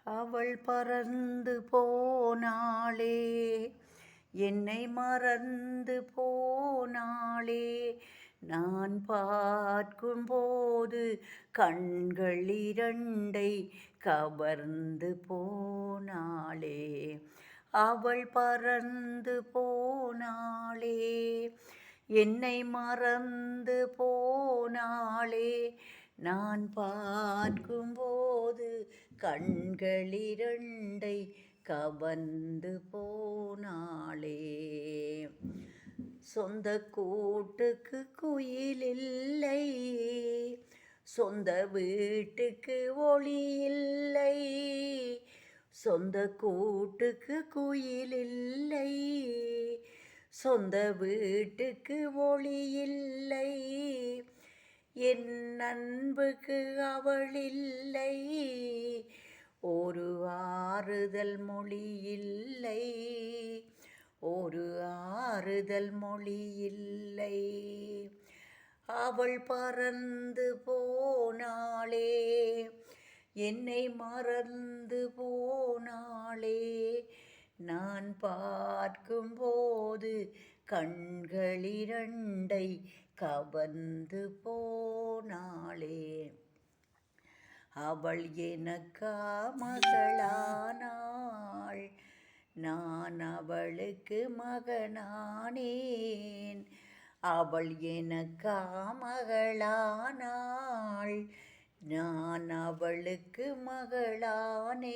அவள் பறந்து போனாளே, என்னை மறந்து போனாளே. நான் பார்க்கும்போது கண்கள் இரண்டை கவர்ந்து போனாளே. அவள் பறந்து போனாளே, என்னை மறந்து போனாளே. நான் பார்க்கும்போது கண்கள் இரண்டை கவர்ந்து போனாளே. சொந்த கூட்டுக்கு குயில் இல்லை, சொந்த வீட்டுக்கு ஒளி இல்லை. சொந்த கூட்டுக்கு குயில் இல்லை, சொந்த வீட்டுக்கு ஒளி இல்லை. என் அன்புக்கு அவள் இல்லை, ஒரு ஆறுதல் மொழி இல்லை, ஒரு ஆறுதல் மொழி இல்லை. அவள் பறந்து போனாளே, என்னை மறந்து போனாளே. நான் பார்க்கும்போது கண்கள் இரண்டை கவர்ந்து போனாளே. அவள் எனக்கா மகளானாள், நான் அவளுக்கு மகனானேன். அவள் எனக்கா மகளானாள், நான் அவளுக்கு மகளானேன்.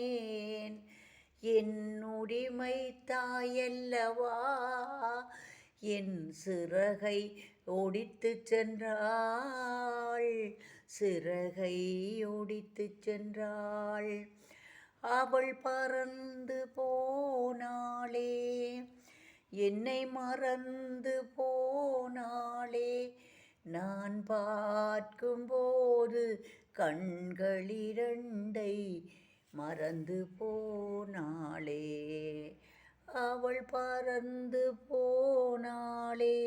என் உரிமை தாயல்லவா, என் சிறகை ஒடித்து சென்றாள், சிறகை ஒடித்து சென்றாள். அவள் பறந்து போனாளே, என்னை மறந்து போனாளே. நான் பார்க்கும்போது கண்கள் இரண்டை மறந்து போனாளே. அவள் பறந்து போனாளே.